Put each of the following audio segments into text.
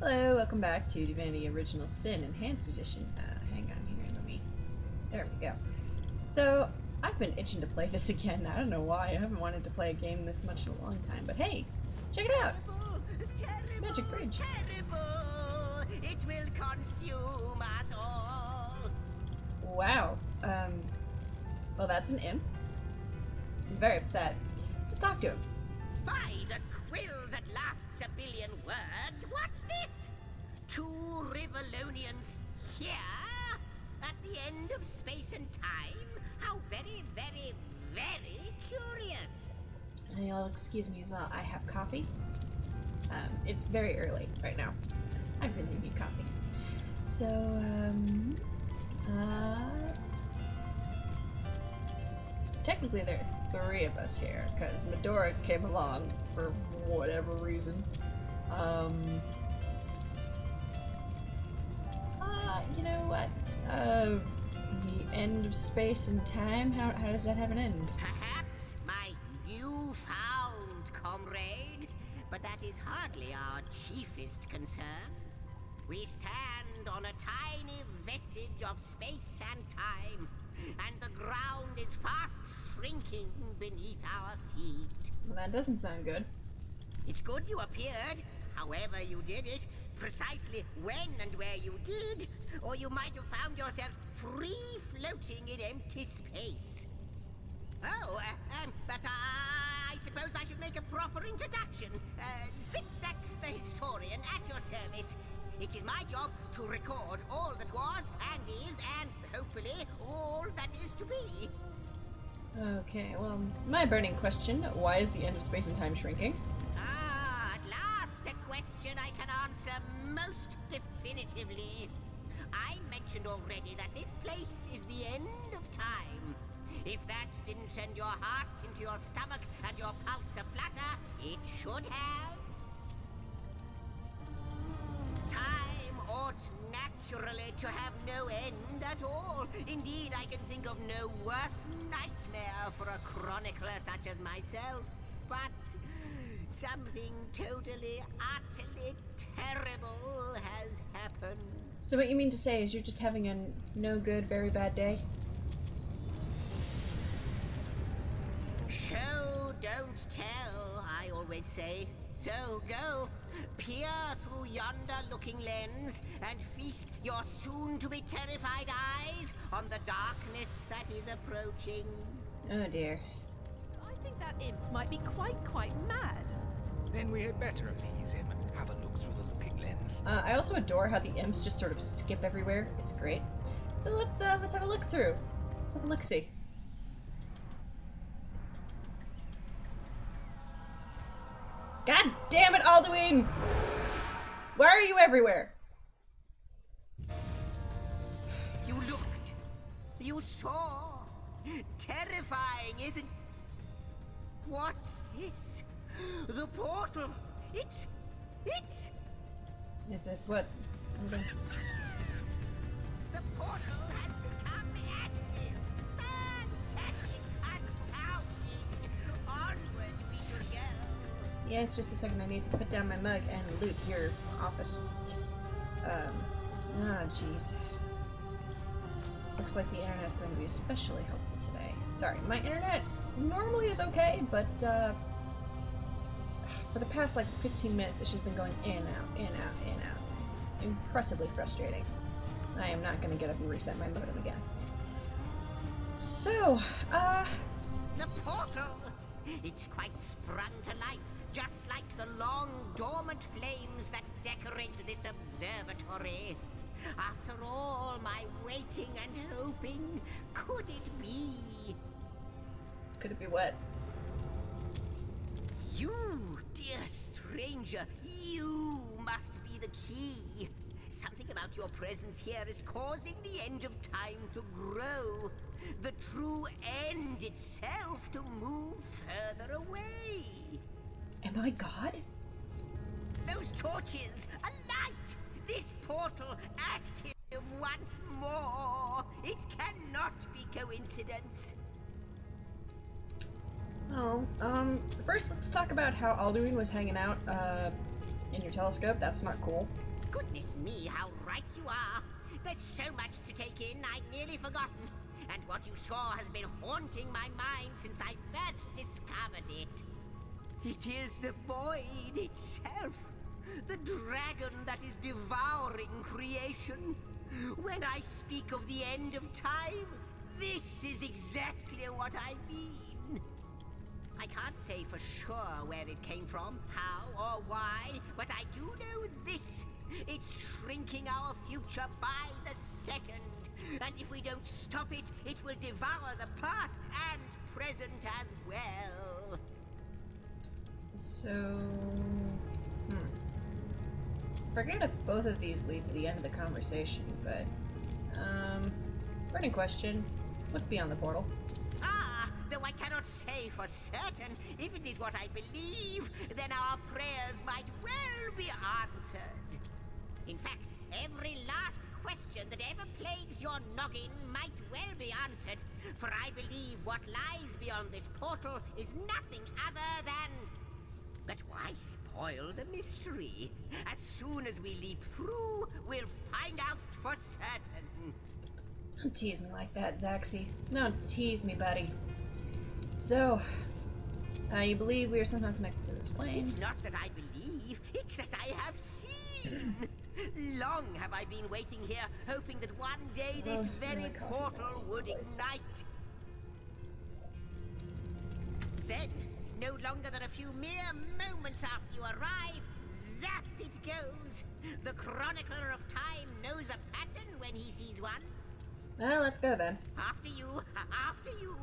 Hello, welcome back to Divinity Original Sin Enhanced Edition. Hang on here, let me... There we go. So, I've been itching to play this again. I don't know why. I haven't wanted to play a game this much in a long time. But hey, check it out! Terrible, Magic Bridge. Terrible! It will consume us all! Wow. Well, that's an imp. He's very upset. Let's talk to him. By the quill that lasts a billion words, what's this? Two Rivalonians here? At the end of space and time? How very, very, very curious! And you'll excuse me as well. I have coffee. It's very early right now. I really need coffee. So, technically there are three of us here, because Medora came along for whatever reason. You know what? The end of space and time? How does that have an end? Perhaps my newfound comrade, but that is hardly our chiefest concern. We stand on a tiny vestige of space and time, and the ground is fast shrinking beneath our feet. Well, that doesn't sound good. It's good you appeared, however you did it, precisely when and where you did, or you might have found yourself free floating in empty space. Oh, but I suppose I should make a proper introduction. 6X the historian at your service. It is my job to record all that was and is, and hopefully all that is to be. Okay, well, my burning question, why is the end of space and time shrinking? Ah, at last a question I can answer most definitively. I mentioned already that this place is the end of time. If that didn't send your heart into your stomach and your pulse a-flutter, it should have. Time ought naturally to have no end at all. Indeed, I can think of no worse nightmare for a chronicler such as myself. But something totally, utterly terrible has happened. So what you mean to say is you're just having a no good, very bad day? Show, don't tell, I always say. So go, peer through yonder looking lens and feast your soon-to-be terrified eyes on the darkness that is approaching. Oh dear. I think that imp might be quite mad. Then we had better appease him and have a look through the looking lens. I also adore how the imps just sort of skip everywhere. It's great. So let's have a look through. Let's have a look-see. God damn it, Alduin! Why are you everywhere? You looked. You saw. Terrifying, isn't... What's this? The portal. It's It's what? Okay. The portal has become active. Fantastic, astounding. Onward we should go. Yes, just a second. I need to put down my mug and loot your office. Jeez. Looks like the internet's going to be especially helpful today. Sorry, my internet normally is okay, but, for the past, 15 minutes, it's just been going in and out, in and out, in and out. It's impressively frustrating. I am not going to get up and reset my modem again. So, The portal! It's quite sprung to life, just like the long dormant flames that decorate this observatory. After all my waiting and hoping, could it be? could it be what? You, dear stranger, you must be the key. Something about your presence here is causing the end of time to grow. The true end itself to move further away. Am I God? Those torches, a light! This portal active once more. It cannot be coincidence. Oh, first let's talk about how Alduin was hanging out, in your telescope. That's not cool. Goodness me, how right you are. There's so much to take in, I'd nearly forgotten. And what you saw has been haunting my mind since I first discovered it. It is the void itself. The dragon that is devouring creation. When I speak of the end of time, this is exactly what I mean. I can't say for sure where it came from, how or why, but I do know this. It's shrinking our future by the second. And if we don't stop it, it will devour the past and present as well. So... Forget if both of these lead to the end of the conversation, but... Burning question. What's beyond the portal? Ah, though I cannot say for certain, if it is what I believe, then our prayers might well be answered. In fact, every last question that ever plagued your noggin might well be answered, for I believe what lies beyond this portal is nothing other than... But why spoil the mystery? As soon as we leap through, we'll find out for certain. Don't tease me like that, Zaxi. Don't tease me, buddy. So, you believe we are somehow connected to this plane? It's not that I believe, it's that I have seen. Long have I been waiting here, hoping that one day this very portal would ignite. Then, no longer than a few mere moments after you arrive, zap it goes. The chronicler of time knows a pattern when he sees one. Well, let's go then. After you, after you.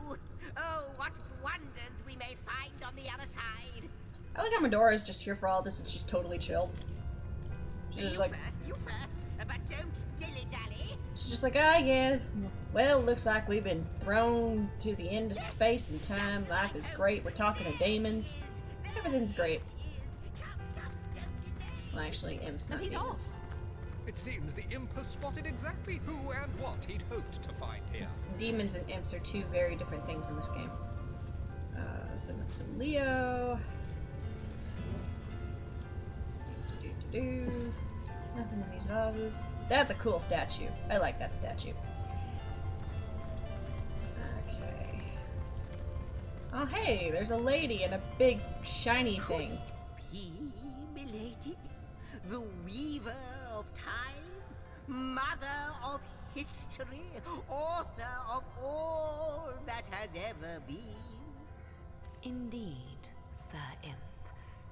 Oh, what wonders we may find on the other side. I like how Medora's just here for all this and she's totally chilled. She's like, You first, but don't dilly-dally. she's just like, ah, yeah. Well, looks like we've been thrown to the end of space and time. Life is great. We're talking to demons. Everything's great. Well, actually, imps, not And he's demons. It seems the imp has spotted exactly who and what he'd hoped to find here. Demons and imps are two very different things in this game. Send it to Leo. Nothing in these vases. That's a cool statue. I like that statue. Okay. Oh, hey, there's a lady in a big shiny thing. He, milady, the weaver of time, mother of history, author of all that has ever been. Indeed, Sir Imp,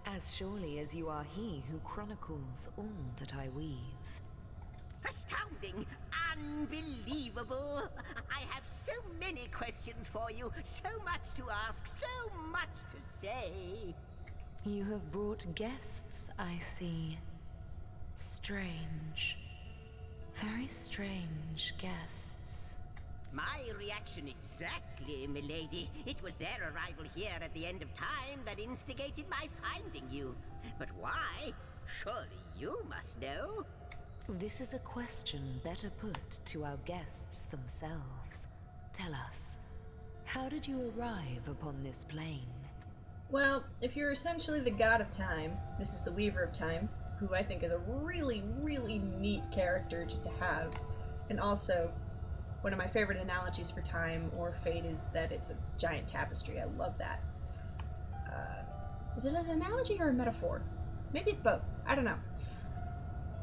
as surely as you are he who chronicles all that I weave. Astounding, unbelievable. I have so many questions for you, so much to ask, so much to say. You have brought guests, I see. Strange. Very strange guests. My reaction exactly, milady. It was their arrival here at the end of time that instigated my finding you. But why? Surely you must know. This is a question better put to our guests themselves. Tell us, how did you arrive upon this plane? Well, if you're essentially the god of time, this is the weaver of time, who I think is a really, really neat character just to have. And also, one of my favorite analogies for time or fate is that it's a giant tapestry. I love that. Is it an analogy or a metaphor? Maybe it's both. I don't know.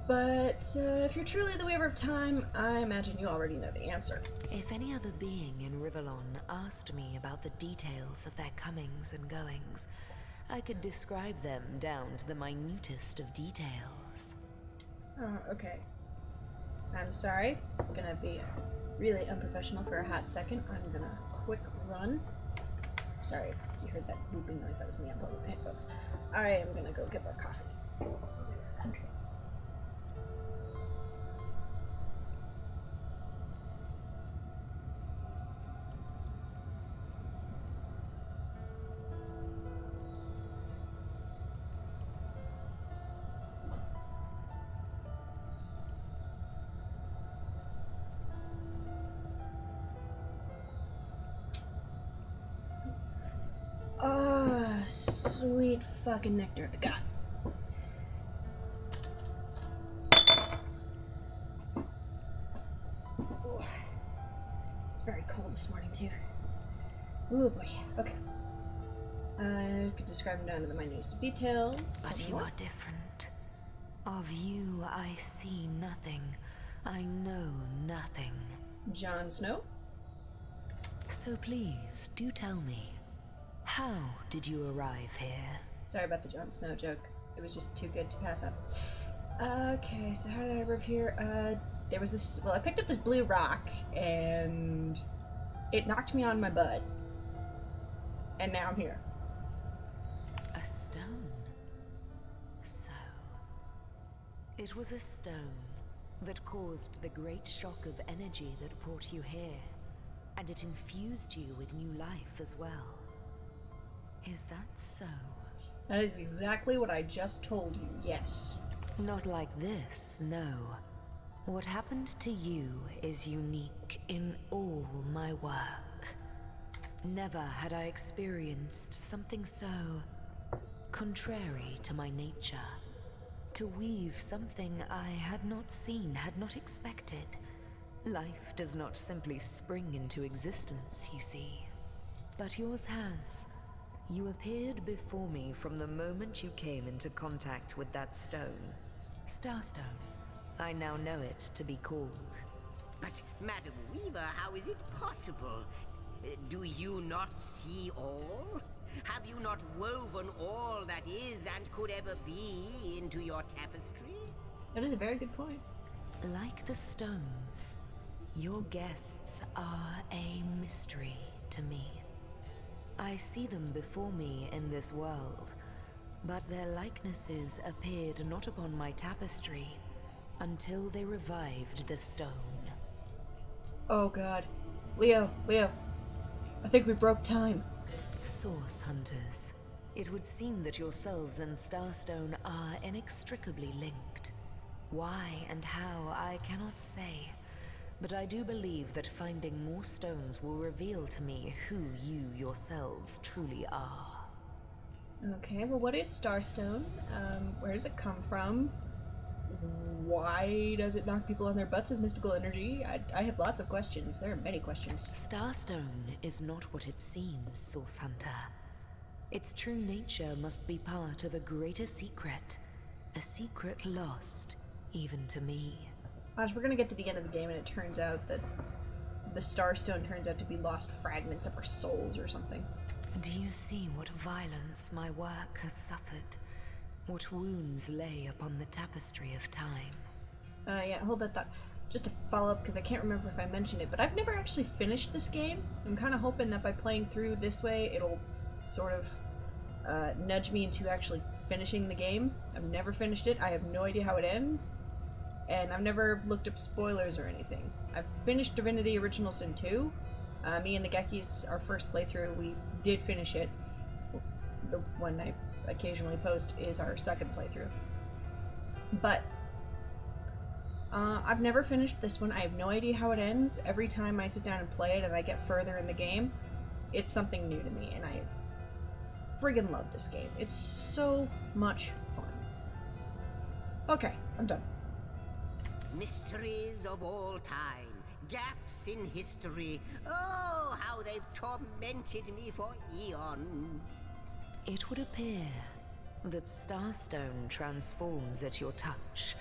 But if you're truly the weaver of time, I imagine you already know the answer. If any other being in Rivellon asked me about the details of their comings and goings, I could describe them down to the minutest of details. Oh, okay. I'm sorry. I'm gonna be really unprofessional for a hot second. I'm gonna quick run. Sorry, you heard that booping noise. That was me unplugging my headphones. I am gonna go get more coffee. Okay. Oh, sweet fucking nectar of the gods. this morning too. Oh boy. Okay. I could describe him down to the minutest of details. But Tell me you more. are different. Of you, I see nothing. I know nothing. Jon Snow? So please, do tell me, how did you arrive here? Sorry about the Jon Snow joke. It was just too good to pass up. Okay, so how did I arrive here? There was this. Well, I picked up this blue rock, and it knocked me on my butt. And now I'm here. A stone. So, it was a stone that caused the great shock of energy that brought you here, and it infused you with new life as well. Is that so? That is exactly what I just told you, yes. Not like this, no. What happened to you is unique in all my work. Never had I experienced something so contrary to my nature. To weave something I had not seen, had not expected. Life does not simply spring into existence, you see. But yours has. You appeared before me from the moment you came into contact with that stone. Starstone. I now know it to be called. But, Madam Weaver, how is it possible? Do you not see all? Have you not woven all that is and could ever be into your tapestry? That is a very good point. Like the stones, your guests are a mystery to me. I see them before me in this world, but their likenesses appeared not upon my tapestry until they revived the stone. Oh god. Leo, I think we broke time. Source hunters. It would seem that yourselves and Starstone are inextricably linked. Why and how, I cannot say. But I do believe that finding more stones will reveal to me who you yourselves truly are. Okay, well what is Starstone? Where does it come from? Why does it knock people on their butts with mystical energy? I have lots of questions. There are many questions. Starstone is not what it seems, Source Hunter. Its true nature must be part of a greater secret. A secret lost, even to me. Gosh, we're gonna get to the end of the game and it turns out that the Starstone turns out to be lost fragments of our souls or something. Do you see what violence my work has suffered? What wounds lay upon the tapestry of time? Yeah, hold that thought. Just to follow up, because I can't remember if I mentioned it, but I've never actually finished this game. I'm kind of hoping that by playing through this way, it'll sort of nudge me into actually finishing the game. I've never finished it. I have no idea how it ends. And I've never looked up spoilers or anything. I've finished Divinity Original Sin 2. Me and the Geckis, our first playthrough, we did finish it. The one I occasionally post is our second playthrough. But I've never finished this one. I have no idea how it ends. Every time I sit down and play it and I get further in the game, it's something new to me, and I friggin' love this game. It's so much fun. Okay, I'm done. Mysteries of all time, gaps in history. Oh, how they've tormented me for eons. It would appear that Starstone transforms at your touch,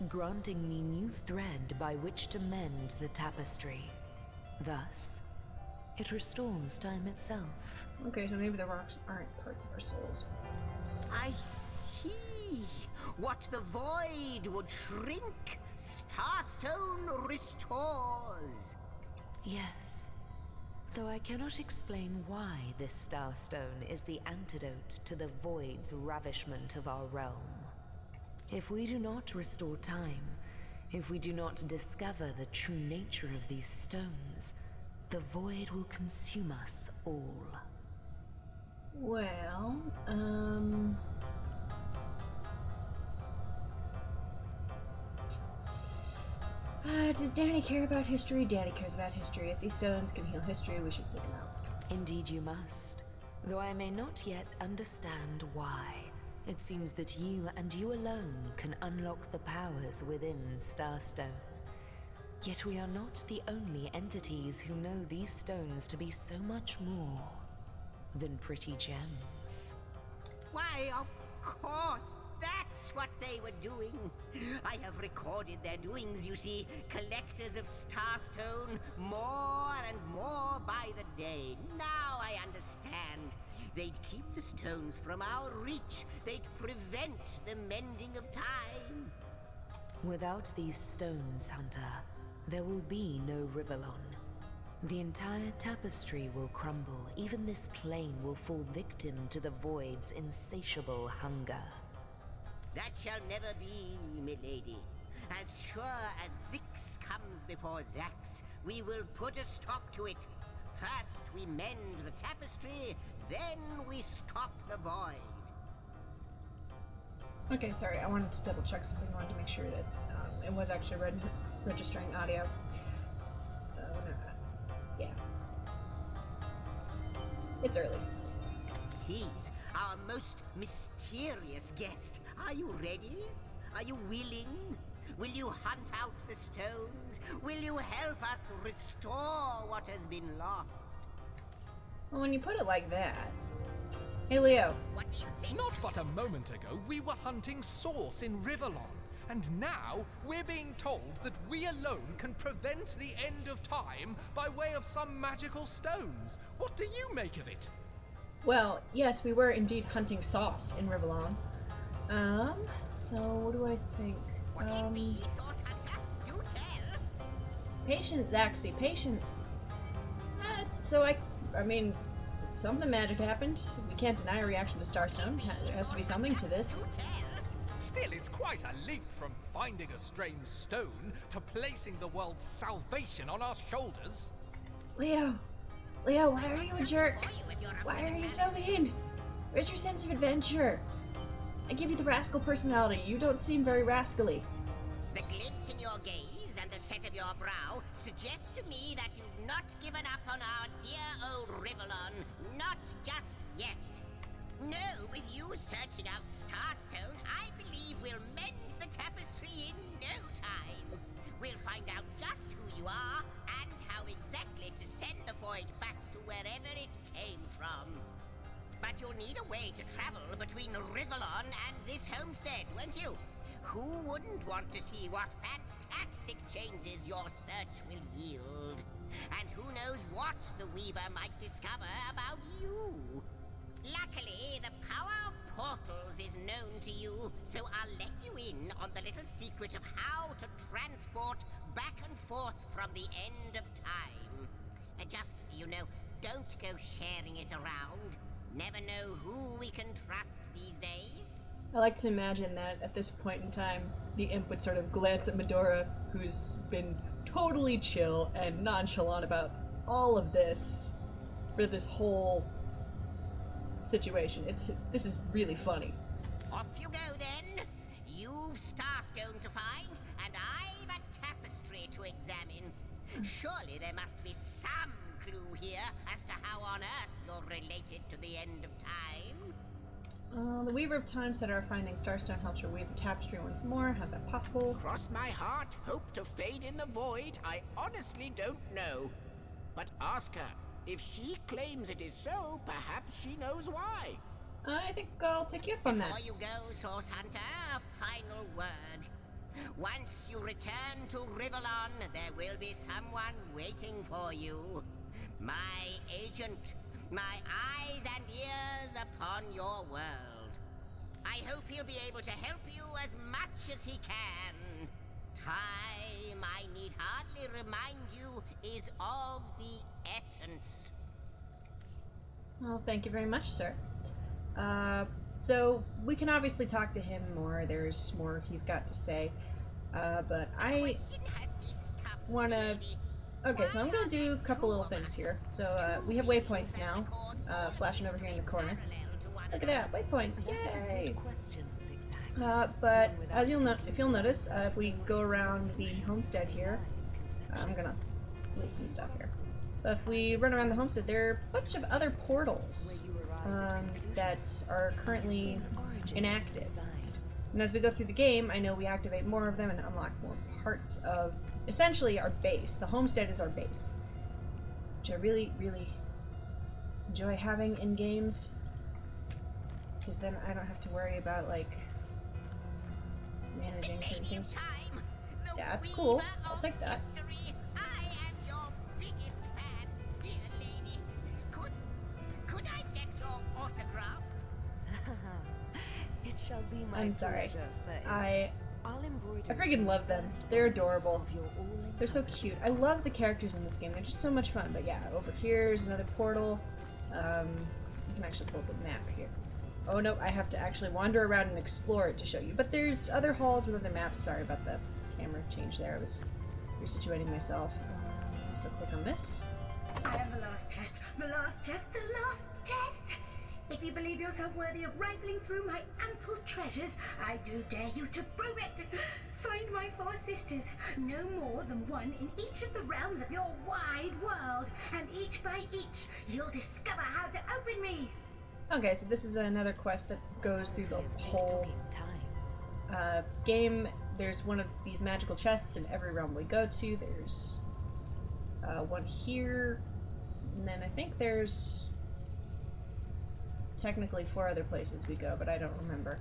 granting me new thread by which to mend the tapestry. Thus, it restores time itself. Okay, so maybe the rocks aren't parts of our souls. I see. What the void would shrink, Starstone restores. Yes, though I cannot explain why this Starstone is the antidote to the void's ravishment of our realm. If we do not restore time, if we do not discover the true nature of these stones, the void will consume us all. Well, does Danny care about history? Danny cares about history. If these stones can heal history, we should seek them out. Indeed you must, though I may not yet understand why. It seems that you and you alone can unlock the powers within Starstone. Yet we are not the only entities who know these stones to be so much more than pretty gems. Why, of course, that's what they were doing. I have recorded their doings, you see. Collectors of Starstone, more and more by the day. Now I understand. They'd keep the stones from our reach. They'd prevent the mending of time. Without these stones, Hunter, there will be no Rivellon. The entire tapestry will crumble. Even this plane will fall victim to the Void's insatiable hunger. That shall never be, milady. As sure as Zix comes before Zax, we will put a stop to it. First we mend the tapestry, then we stop the void. Okay, sorry, I wanted to double check something. I wanted to make sure that it was actually registering audio. Yeah. It's early. He's our most mysterious guest. Are you ready? Are you willing? Will you hunt out the stones? Will you help us restore what has been lost? Well, when you put it like that... Hey, Leo. What do you think? Not but a moment ago, we were hunting Source in Rivellon. And now, we're being told that we alone can prevent the end of time by way of some magical stones. What do you make of it? Well, yes, we were indeed hunting sauce in Rivellon. So what do I think? What it be, Source Hunter? Do tell. Patience, Zaxi, patience. I mean, something magic happened. We can't deny a reaction to Starstone. There has to be something to this. Do tell. Still, it's quite a leap from finding a strange stone to placing the world's salvation on our shoulders. Leo, why are you a jerk? Why are you so mean? Where's your sense of adventure? I give you the rascal personality. You don't seem very rascally. The glint in your gaze and the set of your brow suggest to me that you've not given up on our dear old Rivellon. Not just yet. No, with you searching out Starstone, I believe we'll mend the tapestry in no time. We'll find out just who you are and how exactly to send the void back to wherever it came from. But you'll need a way to travel between Rivellon and this homestead, won't you? Who wouldn't want to see what fantastic changes your search will yield? And who knows what the Weaver might discover about you? Luckily, the power of portals is known to you, so I'll let you in on the little secret of how to transport back and forth from the end of time. Just, don't go sharing it around. Never know who we can trust these days. I like to imagine that at this point in time, the imp would sort of glance at Medora, who's been totally chill and nonchalant about all of this for this whole situation. This is really funny. Off you go then. You've Starstone to find, and I've a tapestry to examine. Surely there must be some clue here as to how on earth you're related to the end of time. The Weaver of Time said our finding Starstone helps her weave the tapestry once more. How's that possible? Cross my heart, hope to fade in the void. I honestly don't know. But ask her. If she claims it is so, perhaps she knows why. I think I'll take you up on that. Before you go, Source Hunter, a final word. Once you return to Rivellon, there will be someone waiting for you. My agent, my eyes and ears upon your world. I hope he'll be able to help you as much as he can. Time, I need hardly remind you, is of the essence. Well, thank you very much, sir. So we can obviously talk to him more. There's more he's got to say. But I Question has me stuffed, want to... lady. Okay, so I'm going to do a couple little things here. So we have waypoints now, flashing over here in the corner. Look at that, waypoints, yay! Questions, exact. But as if you'll notice, if we go around the homestead here, I'm gonna loot some stuff here. But if we run around the homestead, there are a bunch of other portals that are currently inactive. And as we go through the game, I know we activate more of them and unlock more parts of, essentially, our base. The homestead is our base. Which I really, really enjoy having in games. Because then I don't have to worry about, like, managing certain things. Yeah, that's cool. I'll take that. I am your biggest fan, dear lady. Could I get your autograph? It shall be my I'm sorry. pleasure, sir. I embroider freaking it love them. first They're volume adorable. of your all-encompassing- They're so cute. I love the characters in this game. They're just so much fun. But yeah, over here is another portal. You can actually pull up the map here. Oh no, I have to actually wander around and explore it to show you. But there's other halls with other maps. Sorry about the camera change there. I was resituating myself. So click on this. I am the last chest, the last chest, the last chest! If you believe yourself worthy of rifling through my ample treasures, I do dare you to prove it! Find my 4 sisters, no more than one in each of the realms of your wide world, and each by each, you'll discover how to open me! Okay, so this is another quest that goes through the whole Time. game. There's one of these magical chests in every realm we go to. There's one here, and then I think there's technically 4 other places we go, but I don't remember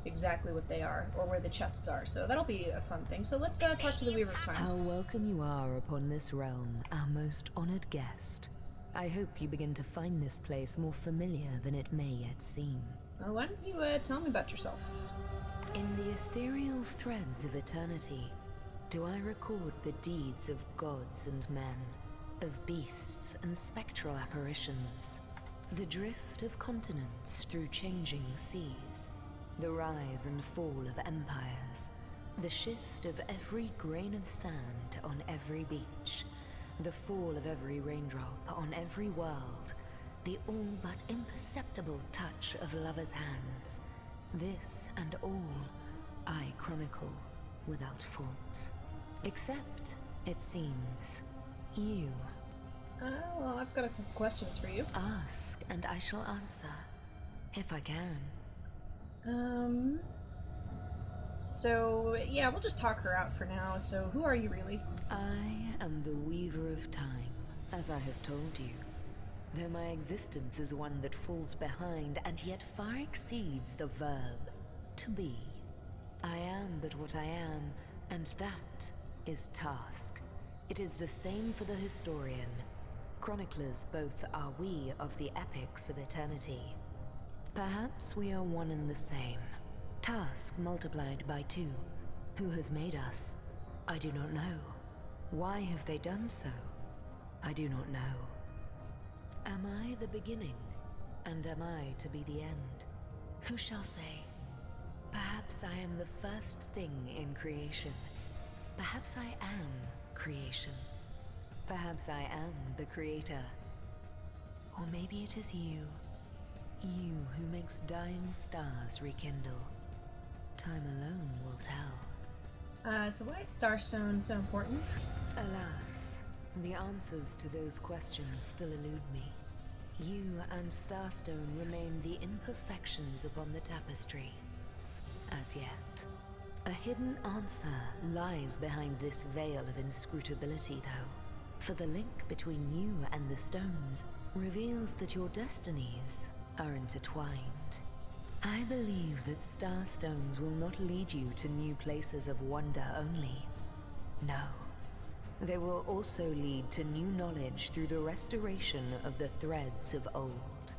exactly what they are or where the chests are. So that'll be a fun thing. So let's talk to the Weaver of Time. How welcome you are upon this realm, our most honored guest. I hope you begin to find this place more familiar than it may yet seem. Well, why don't you tell me about yourself? In the ethereal threads of eternity, do I record the deeds of gods and men, of beasts and spectral apparitions, the drift of continents through changing seas, the rise and fall of empires, the shift of every grain of sand on every beach, the fall of every raindrop on every world, the all but imperceptible touch of lovers' hands. This and all I chronicle without fault. Except, it seems, you. Well, I've got a couple questions for you. Ask and I shall answer, if I can. So, yeah, we'll just talk her out for now. So, who are you really? I am the Weaver of Time, as I have told you. Though my existence is one that falls behind and yet far exceeds the verb, to be. I am but what I am, and that is task. It is the same for the historian. Chroniclers both are we of the epics of eternity. Perhaps we are one and the same. Task multiplied by 2. Who has made us? I do not know. Why have they done so? I do not know. Am I the beginning? And am I to be the end? Who shall say? Perhaps I am the first thing in creation. Perhaps I am creation. Perhaps I am the creator. Or maybe it is you. You who makes dying stars rekindle. Time alone will tell. So why is Starstone so important? Alas, the answers to those questions still elude me. You and Starstone remain the imperfections upon the tapestry. As yet. A hidden answer lies behind this veil of inscrutability, though. For the link between you and the stones reveals that your destinies are intertwined. I believe that starstones will not lead you to new places of wonder only. No. They will also lead to new knowledge through the restoration of the threads of old.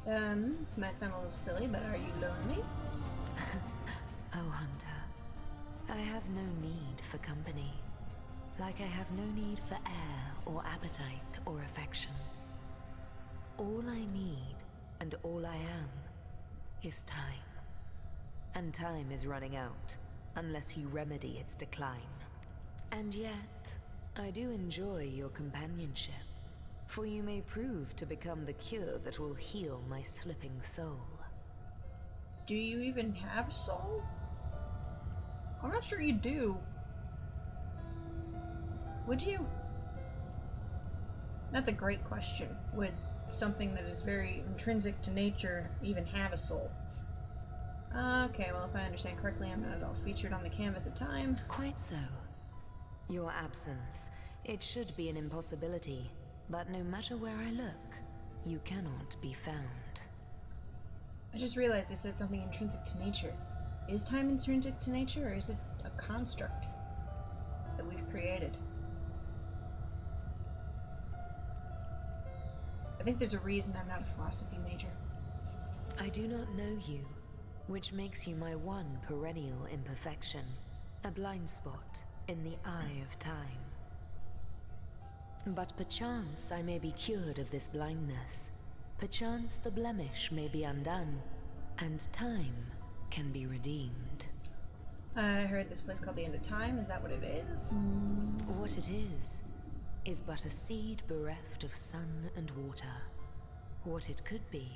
This might sound a little silly, but are you lonely? Oh, Hunter. I have no need for company. Like I have no need for air or appetite or affection. All I need, and all I am, is time. And time is running out, unless you remedy its decline. And yet, I do enjoy your companionship, for you may prove to become the cure that will heal my slipping soul. Do you even have soul? I'm not sure you do. Would you? That's a great question. Would something that is very intrinsic to nature even have a soul? Okay, well, if I understand correctly, I'm not at all featured on the canvas of time. Quite so. Your absence. It should be an impossibility, but no matter where I look, you cannot be found. I just realized I said something intrinsic to nature. Is time intrinsic to nature, or is it a construct that we've created? I think there's a reason I'm not a philosophy major. I do not know you, which makes you my one perennial imperfection, a blind spot in the eye of time. But perchance I may be cured of this blindness. Perchance the blemish may be undone, and time can be redeemed. I heard this place called the End of Time. Is that what it is? What it is but a seed bereft of sun and water. What it could be,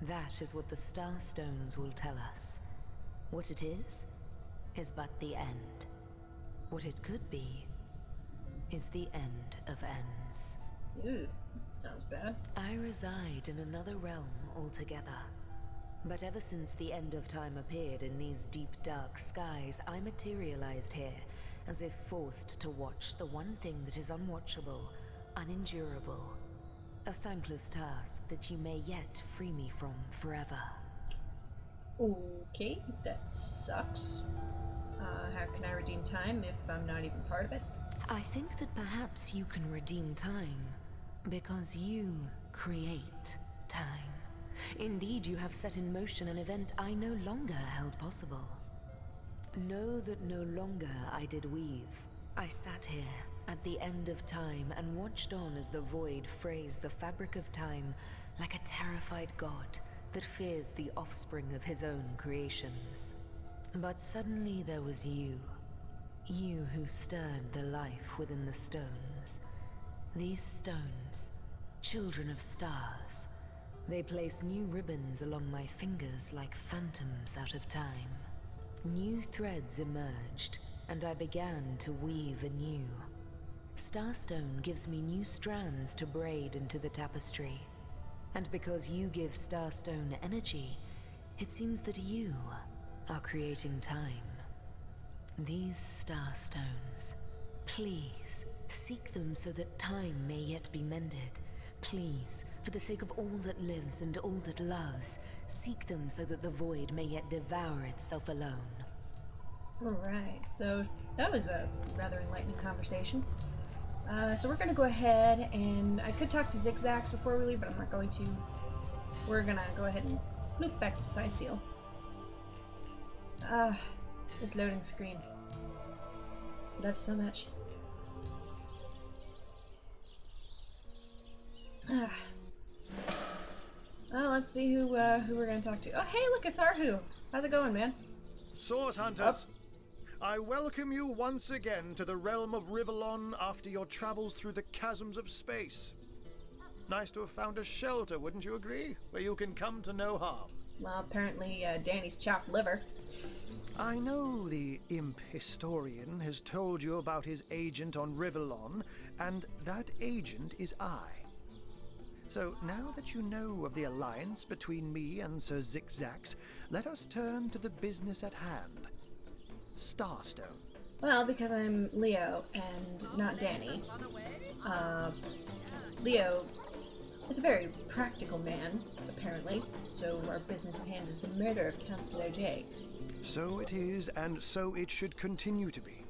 that is what the star stones will tell us. What it is but the end. What it could be is the end of ends. Ooh, sounds bad. I reside in another realm altogether. But ever since the end of time appeared in these deep dark skies, I materialized here, as if forced to watch the one thing that is unwatchable, unendurable. A thankless task that you may yet free me from forever. Okay, that sucks. How can I redeem time if I'm not even part of it? I think that perhaps you can redeem time, because you create time. Indeed, you have set in motion an event I no longer held possible. Know that no longer I did weave. I sat here at the end of time and watched on as the void frays the fabric of time like a terrified god that fears the offspring of his own creations. But suddenly there was you. You who stirred the life within the stones. These stones, children of stars. They place new ribbons along my fingers like phantoms out of time. New threads emerged, and I began to weave anew. Starstone gives me new strands to braid into the tapestry. And because you give Starstone energy, it seems that you are creating time. These Starstones, please, seek them so that time may yet be mended. Please, for the sake of all that lives and all that loves, seek them so that the void may yet devour itself alone. Alright, so that was a rather enlightening conversation. So we're gonna go ahead and I could talk to Zigzags before we leave, but I'm not going to. We're gonna go ahead and move back to Cyseal. This loading screen. Love so much. Well, let's see who we're gonna talk to. Oh, hey, look, it's Arhu. How's it going, man? Source Hunters, I welcome you once again to the realm of Rivellon after your travels through the chasms of space. Nice to have found a shelter, wouldn't you agree? Where you can come to no harm. Well, apparently Danny's chopped liver. I know the imp historian has told you about his agent on Rivellon, and that agent is I. So now that you know of the alliance between me and Sir Zigzags, let us turn to the business at hand. Starstone. Well, because I'm Leo and not Danny. Leo is a very practical man, apparently, so our business at hand is the murder of Councillor Jake. So it is, and so it should continue to be.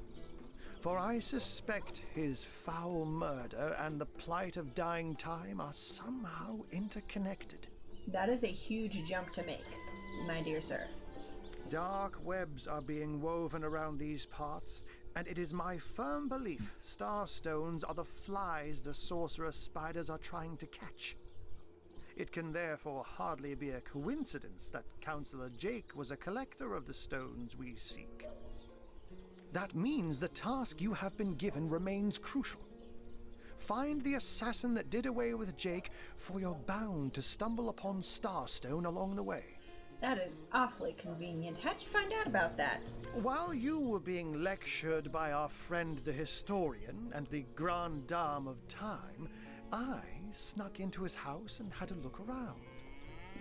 For I suspect his foul murder and the plight of dying time are somehow interconnected. That is a huge jump to make, my dear sir. Dark webs are being woven around these parts, and it is my firm belief starstones are the flies the sorcerer spiders are trying to catch. It can therefore hardly be a coincidence that Councillor Jake was a collector of the stones we seek. That means the task you have been given remains crucial. Find the assassin that did away with Jake, for you're bound to stumble upon Starstone along the way. That is awfully convenient. How'd you find out about that? While you were being lectured by our friend the historian and the grande dame of time, I snuck into his house and had a look around.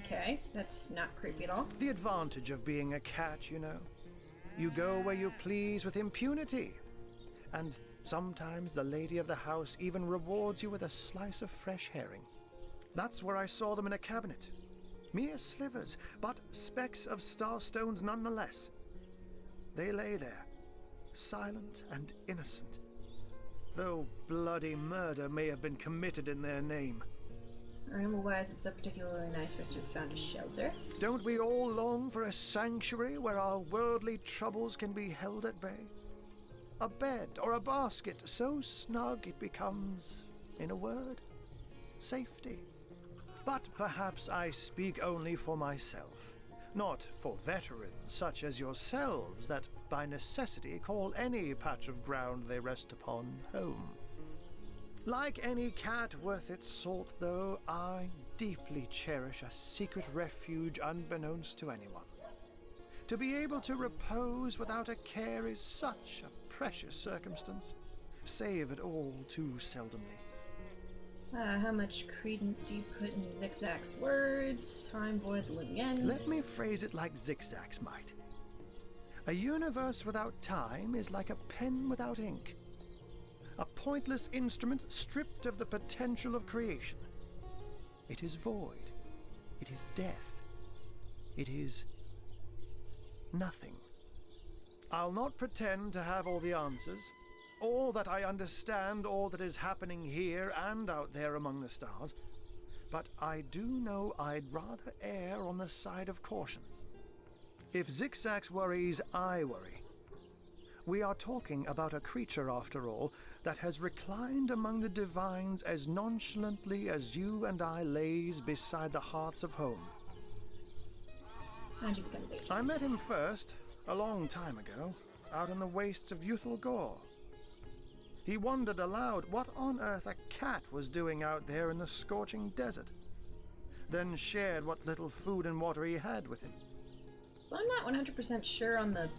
Okay, that's not creepy at all. The advantage of being a cat, you know. You go where you please with impunity. And sometimes the lady of the house even rewards you with a slice of fresh herring. That's where I saw them in a cabinet. Mere slivers, but specks of starstones nonetheless. They lay there, silent and innocent, though bloody murder may have been committed in their name. Alright, well, why is it so particularly nice for us to have found a shelter? Don't we all long for a sanctuary where our worldly troubles can be held at bay? A bed or a basket so snug it becomes, in a word, safety. But perhaps I speak only for myself, not for veterans such as yourselves that by necessity call any patch of ground they rest upon home. Like any cat worth its salt, though, I deeply cherish a secret refuge unbeknownst to anyone. To be able to repose without a care is such a precious circumstance, saved all too seldomly. How much credence do you put in Zigzag's words? Time void living end. Let me phrase it like Zigzag's might. A universe without time is like a pen without ink. A pointless instrument stripped of the potential of creation. It is void. It is death. It is nothing. I'll not pretend to have all the answers, or that I understand all that is happening here and out there among the stars, but I do know I'd rather err on the side of caution. If Zigzag's worries, I worry. We are talking about a creature, after all, that has reclined among the divines as nonchalantly as you and I lays beside the hearths of home. How'd you become his agent? I met him first, a long time ago, out in the wastes of Youthful Gore. He wondered aloud what on earth a cat was doing out there in the scorching desert, then shared what little food and water he had with him. So I'm not 100% sure on the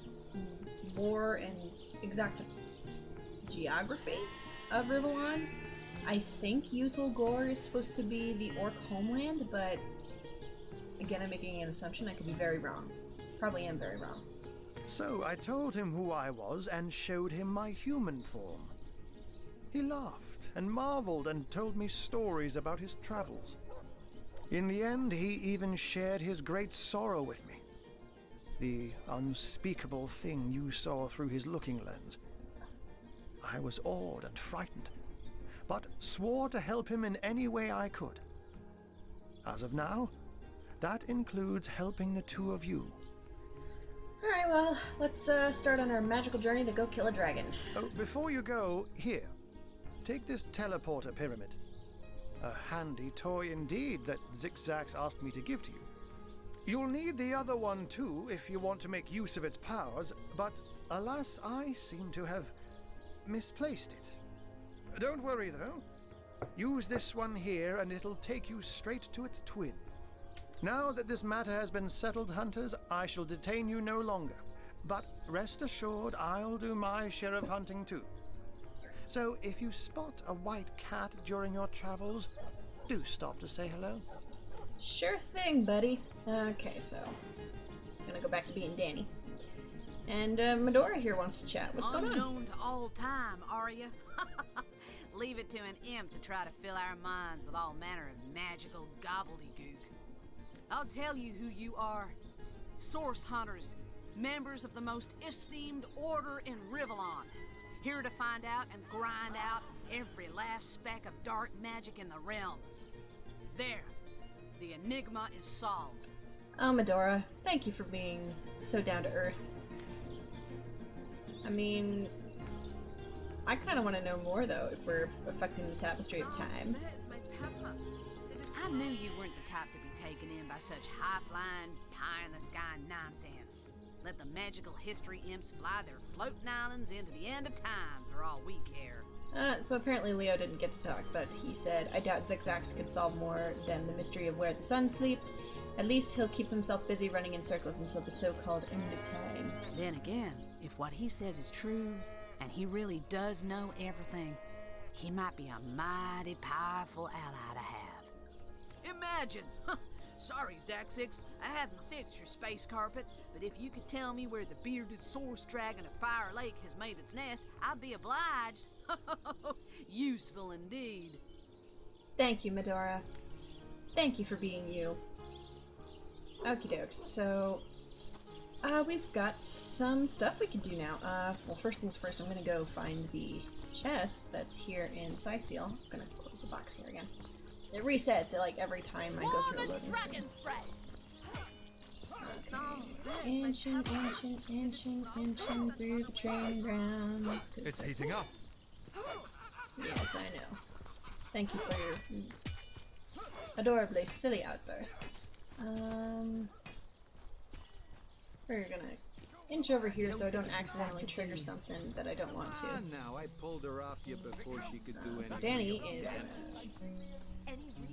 lore and exact geography of Rivellon. I think Youthful Gore is supposed to be the orc homeland, but again, I'm making an assumption. I could be very wrong. Probably am very wrong. So I told him who I was and showed him my human form. He laughed and marveled and told me stories about his travels. In the end, he even shared his great sorrow with me. The unspeakable thing you saw through his looking lens. I was awed and frightened, but swore to help him in any way I could. As of now, that includes helping the two of you. Alright, well, let's start on our magical journey to go kill a dragon. Oh, before you go, here. Take this teleporter pyramid. A handy toy indeed that Zigzags asked me to give to you. You'll need the other one too if you want to make use of its powers, but alas, I seem to have misplaced it. Don't worry though. Use this one here and it'll take you straight to its twin. Now that this matter has been settled, hunters, I shall detain you no longer. But rest assured, I'll do my share of hunting too. So if you spot a white cat during your travels, do stop to say hello. Sure thing, buddy. Okay, so I'm gonna go back to being Danny. And Medora here wants to chat. What's going on? Unknown to all time, are you? Leave it to an imp to try to fill our minds with all manner of magical gobbledygook. I'll tell you who you are. Source hunters, members of the most esteemed order in Rivellon. Here to find out and grind out every last speck of dark magic in the realm. There, the enigma is solved. Oh, Medora, thank you for being so down to earth. I mean, I kind of want to know more, though, if we're affecting the tapestry of time. I knew you weren't the type to be taken in by such high-flying, pie-in-the-sky nonsense. Let the magical history imps fly their floating islands into the end of time for all we care. So apparently Leo didn't get to talk, but he said, I doubt Zigzags could solve more than the mystery of where the sun sleeps. At least he'll keep himself busy running in circles until the so-called end of time. Then again, if what he says is true, and he really does know everything, he might be a mighty powerful ally to have. Imagine! Sorry, Zaxix, I haven't fixed your space carpet, but if you could tell me where the bearded source dragon of Fire Lake has made its nest, I'd be obliged. Useful indeed. Thank you, Medora. Thank you for being you. Okie dokes. So, we've got some stuff we can do now. Well, first things first, I'm gonna go find the chest that's here in Cyseal. I'm gonna close the box here again. It resets it like every time I go through a loading screen. Okay. Inching through the training grounds. It's heating up. Yes, I know. Thank you for your adorably silly outbursts. We're gonna inch over here so I don't accidentally trigger something that I don't want to. Now I pulled her off you before she could do So anything. Danny is gonna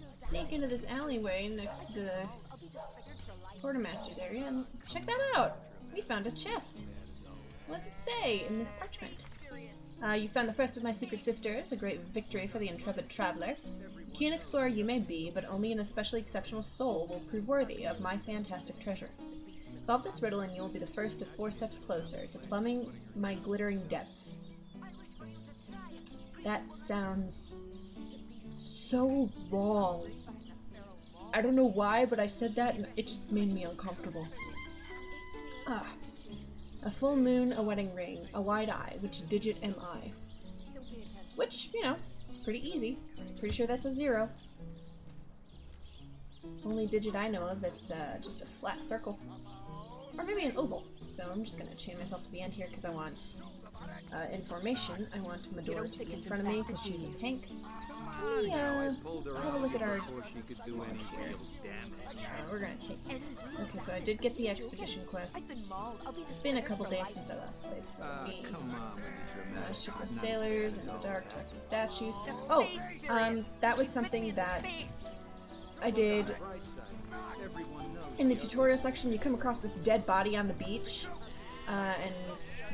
sneak into this alleyway next to the quartermaster's area and check that out! We found a chest! What does it say in this parchment? You found the first of my secret sisters, a great victory for the intrepid traveler. Keen explorer you may be, but only an especially exceptional soul will prove worthy of my fantastic treasure. Solve this riddle and you will be the first of 4 steps closer to plumbing my glittering depths. That sounds so wrong. I don't know why, but I said that and it just made me uncomfortable. A full moon, a wedding ring, a wide eye. Which digit am I? Which, you know, is pretty easy. Pretty sure that's a 0. Only digit I know of that's just a flat circle. Or maybe an oval. So I'm just gonna chain myself to the end here because I want information. I want Medora to be in front of me because she's a tank. Let's have a look at our... we're gonna take... Okay, so I did get the expedition quests. It's been a couple days since I last played, so we... ship the sailors in the dark, talk to the statues. Oh, that was something that I did in the tutorial section. You come across this dead body on the beach, and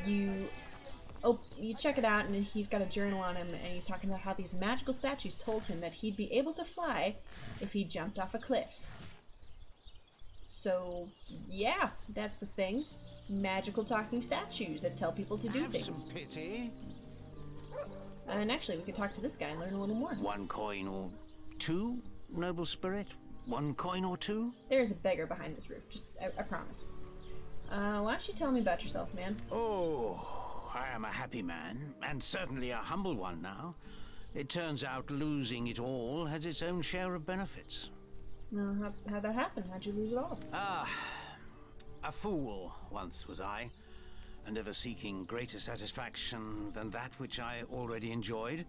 you check it out, and he's got a journal on him, and he's talking about how these magical statues told him that he'd be able to fly if he jumped off a cliff. So, yeah, that's a thing. Magical talking statues that tell people to do things. Some pity. And actually, we could talk to this guy and learn a little more. 1 coin or 2, noble spirit? 1 coin or 2? There's a beggar behind this roof, just, I promise. Why don't you tell me about yourself, man? Oh, I am a happy man, and certainly a humble one now. It turns out losing it all has its own share of benefits. How'd that happen? How'd you lose it all? A fool once was I, and ever seeking greater satisfaction than that which I already enjoyed.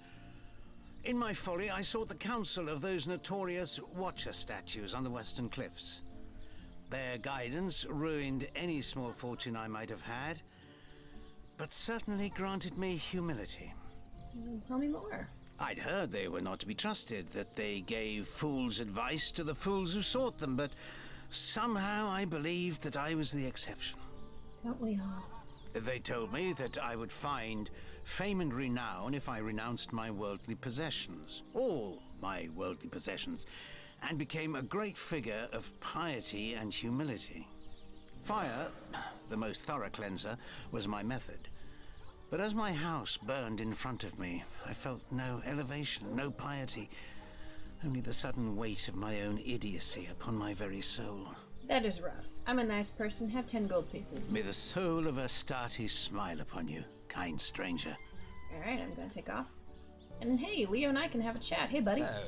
In my folly, I sought the counsel of those notorious Watcher statues on the western cliffs. Their guidance ruined any small fortune I might have had, but certainly granted me humility. Tell me more. I'd heard they were not to be trusted, that they gave fools advice to the fools who sought them, but somehow I believed that I was the exception. Don't we all? They told me that I would find fame and renown if I renounced my worldly possessions, all my worldly possessions, and became a great figure of piety and humility. Fire, the most thorough cleanser, was my method. But as my house burned in front of me, I felt no elevation, no piety, only the sudden weight of my own idiocy upon my very soul. That is rough. I'm a nice person, have 10 gold pieces. May the soul of Astarte smile upon you, kind stranger. Alright, I'm gonna take off. And hey, Leo and I can have a chat. Hey, buddy. So,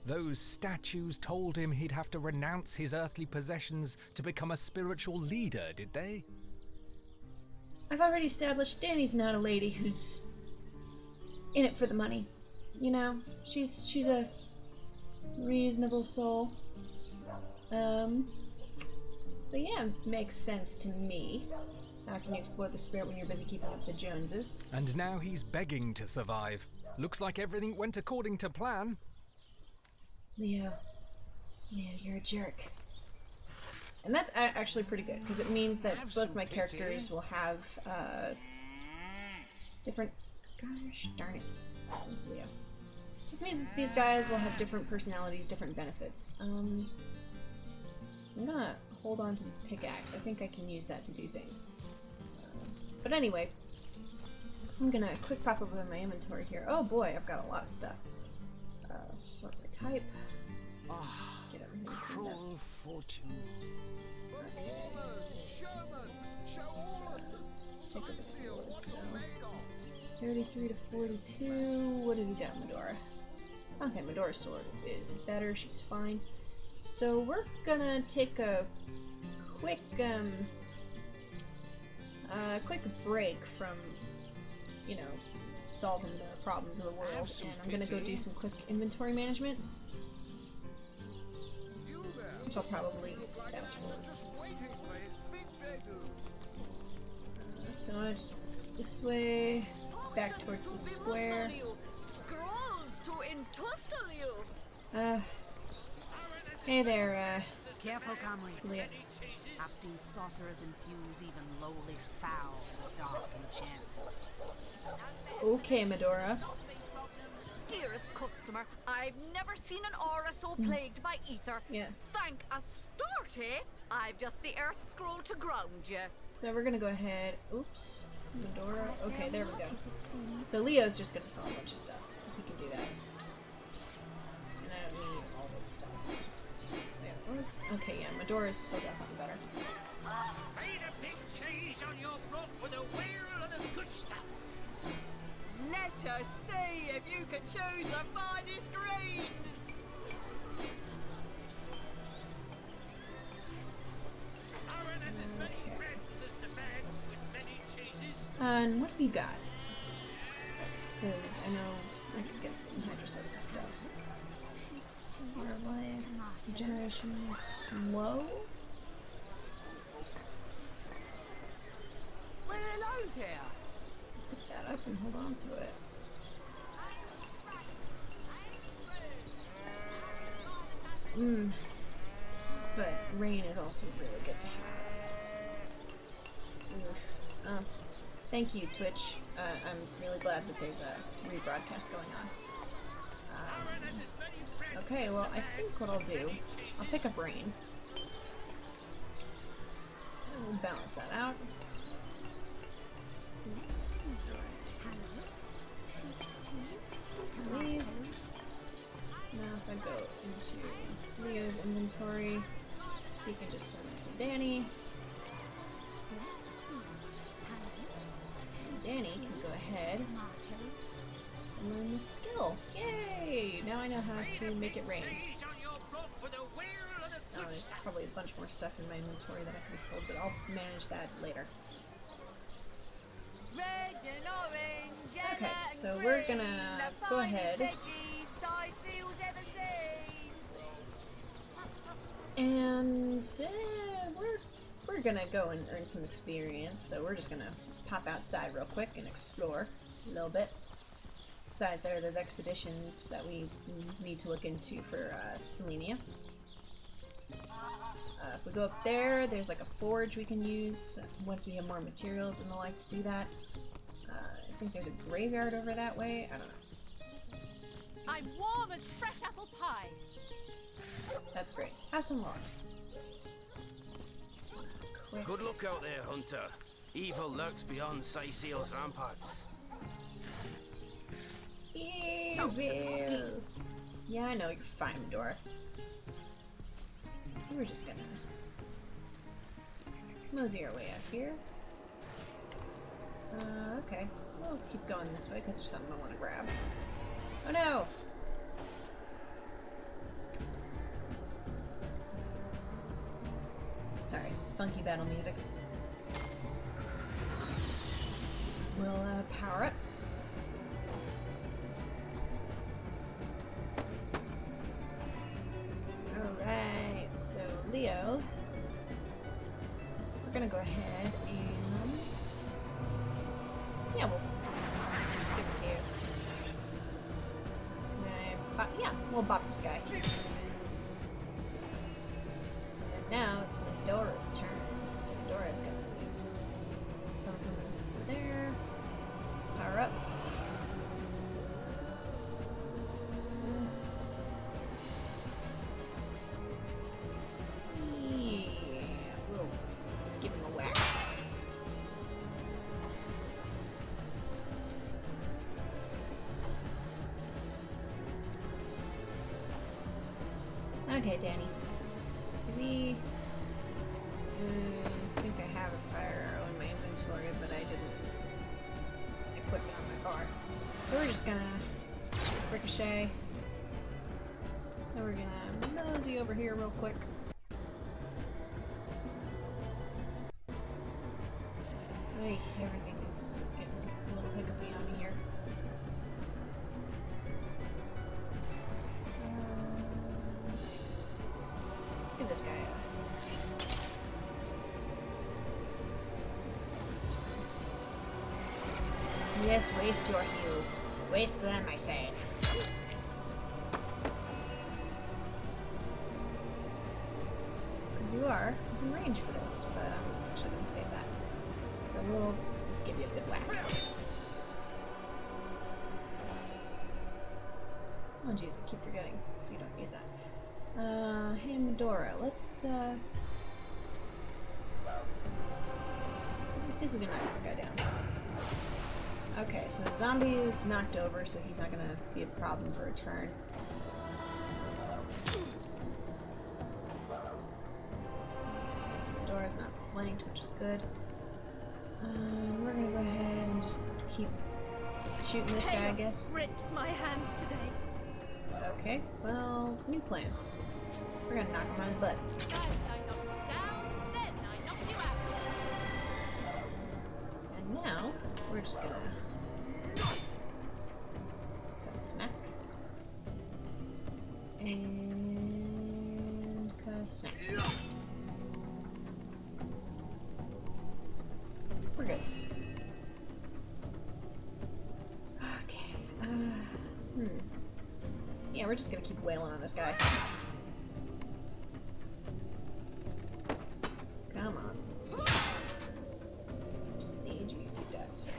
those statues told him he'd have to renounce his earthly possessions to become a spiritual leader, did they? I've already established Danny's not a lady who's in it for the money. You know, she's a reasonable soul. So yeah, makes sense to me. How can you explore the spirit when you're busy keeping up with the Joneses? And now he's begging to survive. Looks like everything went according to plan. Leo, you're a jerk. And that's actually pretty good, because it means that both my characters will have, different... Gosh darn it. Listen to Leo. Just means that these guys will have different personalities, different benefits. So I'm gonna hold on to this pickaxe. I think I can use that to do things. But anyway, I'm gonna quick pop over my inventory here. Oh boy, I've got a lot of stuff. Let's sort by type. Get everything cleaned up. Cruel fortune. So, take a look at those. So, 33 to 42. What have you got, Medora? Okay, Medora's sword is better. She's fine. So we're gonna take a quick, quick break from, you know, solving the problems of the world, and I'm gonna go do some quick inventory management, which I'll probably fast forward. So I just this way, back towards the square. Hey there, Careful, comrades. Celia. I've seen sorcerers infuse even lowly fowl with dark enchantments. Okay, Medora. Dearest customer, I've never seen an aura so plagued by ether. Yeah. Thank Astarte, I've just the earth scroll to ground you. So we're gonna go ahead. Oops. Medora. Okay, there we go. So Leo's just gonna sell a bunch of stuff, because he can do that. And I don't need all this stuff. Okay, yeah, Medora's still got something better. Made a big cheese on your block with a wheel of the good stuff. Let us see if you can choose the finest greens. And what have you got? Because I know I could get some hydrosoda stuff. Degeneration slow? Well, hello there. Pick that up and hold on to it. But rain is also really good to have. Thank you, Twitch. I'm really glad that there's a rebroadcast going on. Okay, well, I think what I'll do, I'll pick up rain. We'll balance that out. Leave. So now if I go into Leo's inventory, he can just send it to Danny. Danny can go ahead and learn this skill. Yay! Now I know how to make it rain. Oh, there's probably a bunch more stuff in my inventory that I could have sold, but I'll manage that later. Okay, so we're gonna go ahead and we're gonna go and earn some experience. So we're just gonna pop outside real quick and explore a little bit. Besides, there are those expeditions that we need to look into for Selenia. If we go up there, there's like a forge we can use once we have more materials and the like to do that. I think there's a graveyard over that way. I don't know. I'm warm as fresh apple pie. That's great. Have some logs. Quick. Good luck out there, Hunter. Evil lurks beyond Cyseal's ramparts. Evil. Yeah, I know, you're fine, Dora. So we're just gonna mosey our way out here. Okay. We'll keep going this way because there's something I want to grab. Oh no! Sorry, funky battle music. We'll power up. Alright, so Leo, we're gonna go ahead and yeah, we'll give it to you. Yeah, we'll bop this guy. And now it's Medora's turn. So Medora's gonna use something over there. Power up. Okay, Danny. Do we... I think I have a fire arrow in my inventory, but I didn't equip it on my bar. So we're just gonna ricochet. Then we're gonna mosey over here real quick. Hey, everything is getting a little hiccupy on me here. Let's give this guy a... Yes, waste your heals. Waste them, I say. Because you are in range for this, but I'm actually going to save that. So we'll just give you a good whack. Oh jeez, I keep forgetting, so you don't use that. Hey Medora, let's see if we can knock this guy down. Okay, so the zombie is knocked over, so he's not gonna be a problem for a turn. Medora's not flanked, which is good. We're gonna go ahead and just keep shooting this guy, I guess. Rips my hands today. Okay, well, new plan. We're gonna knock him on his butt. First I knock you down, then I knock you out. And now, we're just gonna smack. And smack. We're good. Okay. Yeah, we're just gonna keep wailing on this guy. Come on. Just need you to die, sir.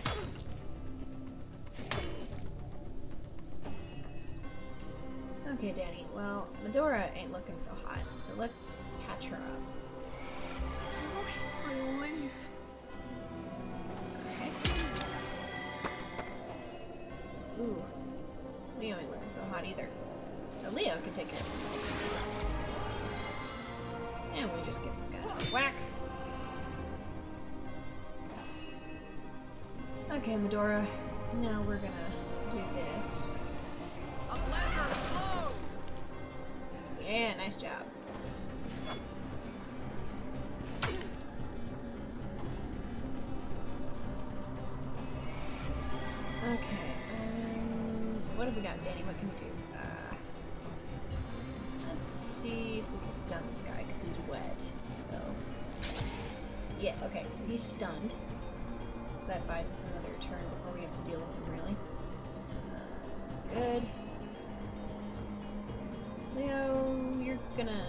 Okay, Danny. Well, Medora ain't looking so hot, so let's patch her up. Sweet relief. Okay. Ooh. Leo ain't looking so hot either. But Leo can take care of himself. And we just give this guy a whack. Okay, Medora. Now we're gonna do this. A blizzard of blows. Yeah, nice job. Okay, what have we got, Danny? What can we do? Let's see if we can stun this guy, because he's wet, so... Yeah, okay, so he's stunned. So that buys us another turn before we have to deal with him, really. Good. Leo, you're gonna...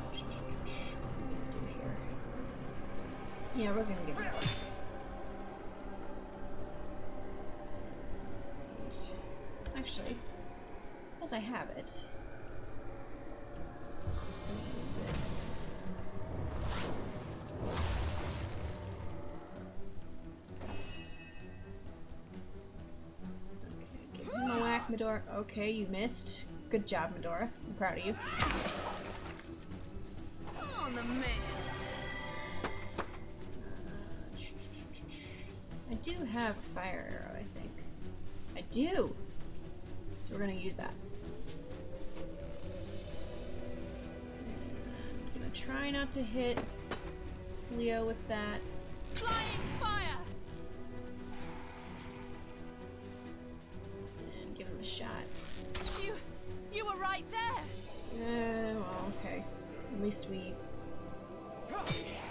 What do we do here? Yeah, we're gonna give him a Actually, as I have it, use this. Okay, give him a whack, Medora. Okay, you missed. Good job, Medora. I'm proud of you. On the man. I do have a fire arrow, I think. I do! So we're gonna use that. I'm gonna try not to hit Leo with that. Flying fire! And give him a shot. You were right there. Well, okay. At least we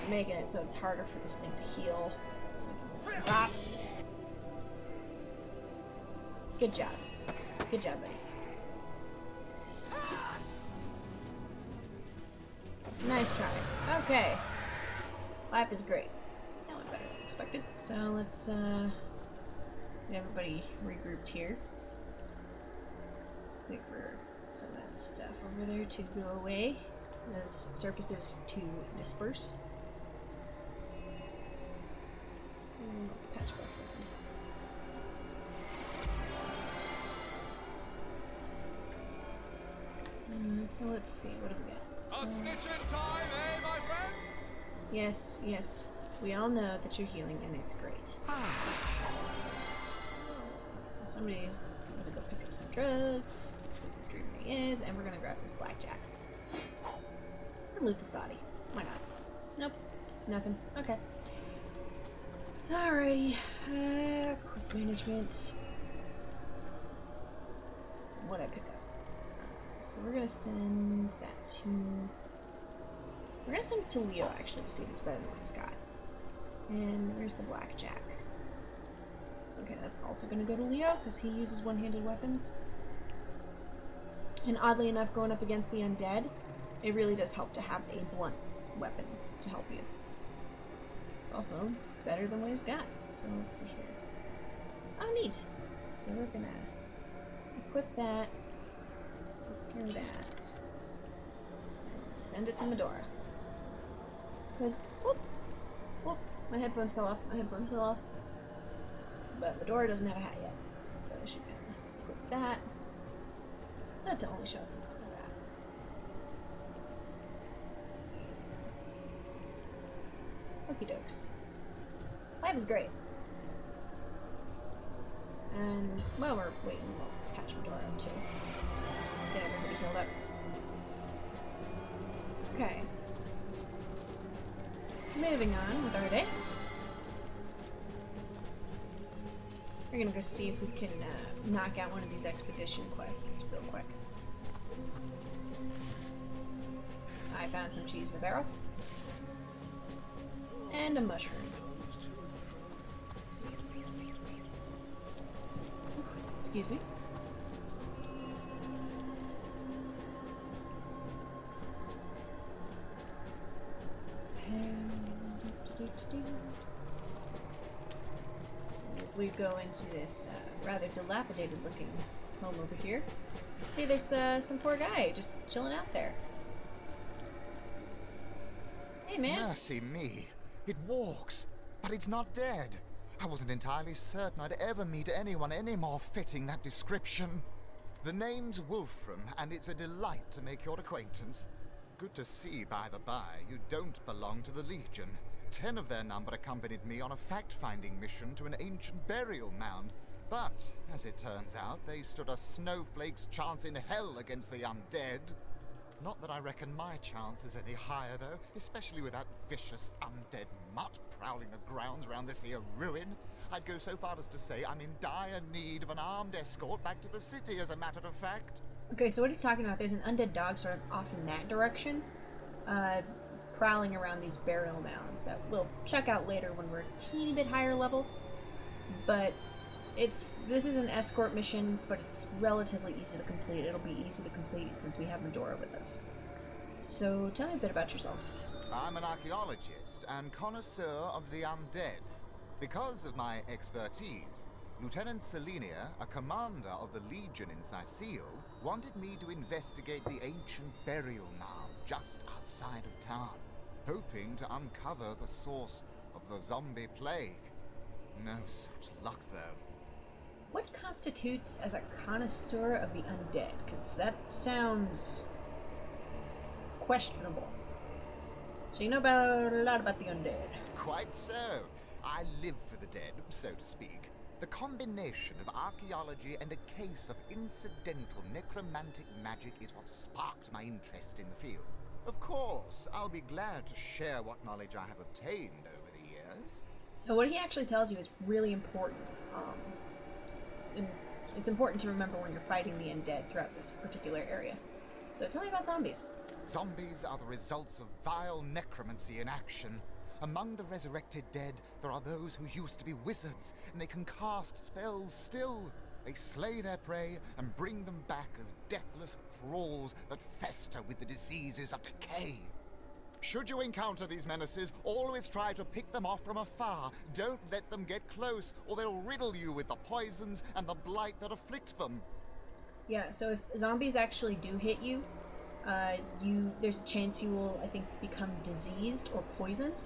making it so it's harder for this thing to heal. So we can bop. Good job. Good job, buddy. Nice try. Okay. Life is great. That went better than expected. So let's get everybody regrouped here. Wait for some of that stuff over there to go away. Those surfaces to disperse. And let's patch back in. So let's see, what do we got? A stitch in time, eh, my friends? Yes, yes. We all know that you're healing, and it's great. So, somebody's gonna go pick up some drugs, since what Divinity is, and we're gonna grab this blackjack. Or loot this body. Why not? Nope. Nothing. Okay. Alrighty. Quick management. What'd I pick up? So we're gonna send that to... We're gonna send it to Leo, actually, to see if it's better than what he's got. And where's the blackjack? Okay, that's also gonna go to Leo, because he uses one-handed weapons. And oddly enough, going up against the undead, it really does help to have a blunt weapon to help you. It's also better than what he's got. So let's see here. Oh, neat. So we're gonna equip that, repair that, and send it to Medora. Because, whoop, whoop, my headphones fell off, But Medora doesn't have a hat yet, so she's gonna equip that. Set it to only show up in combat. Okie dokes. Life is great. And while we're waiting, we'll patch Medora up too. Get everybody healed up. Okay. Moving on with our day. We're gonna go see if we can knock out one of these expedition quests real quick. I found some cheese in a barrel. And a mushroom. Excuse me. If we go into this rather dilapidated looking home over here, see there's some poor guy just chilling out there. Hey man. Mercy me. It walks, but it's not dead. I wasn't entirely certain I'd ever meet anyone any more fitting that description. The name's Wolfram, and it's a delight to make your acquaintance. Good to see, by the by, you don't belong to the Legion. 10 of their number accompanied me on a fact-finding mission to an ancient burial mound. But, as it turns out, they stood a snowflake's chance in hell against the undead. Not that I reckon my chance is any higher, though, especially with that vicious undead mutt prowling the grounds around this here ruin. I'd go so far as to say I'm in dire need of an armed escort back to the city, as a matter of fact. Okay, so what he's talking about, there's an undead dog sort of off in that direction, prowling around these burial mounds that we'll check out later when we're a teeny bit higher level. But this is an escort mission, but it's relatively easy to complete. It'll be easy to complete since we have Medora with us. So tell me a bit about yourself. I'm an archaeologist and connoisseur of the undead. Because of my expertise, Lieutenant Selenia, a commander of the Legion in Sicile, wanted me to investigate the ancient burial mound just outside of town, hoping to uncover the source of the zombie plague. No such luck, though. What constitutes as a connoisseur of the undead? Because that sounds questionable. So you know a lot about the undead. Quite so. I live for the dead, so to speak. The combination of archaeology and a case of incidental necromantic magic is what sparked my interest in the field. Of course, I'll be glad to share what knowledge I have obtained over the years. So what he actually tells you is really important. And it's important to remember when you're fighting the undead throughout this particular area. So tell me about zombies. Zombies are the results of vile necromancy in action. Among the resurrected dead, there are those who used to be wizards, and they can cast spells still. They slay their prey and bring them back as deathless thralls that fester with the diseases of decay. Should you encounter these menaces, always try to pick them off from afar. Don't let them get close, or they'll riddle you with the poisons and the blight that afflict them. Yeah, so if zombies actually do hit you, there's a chance you will, I think, become diseased or poisoned,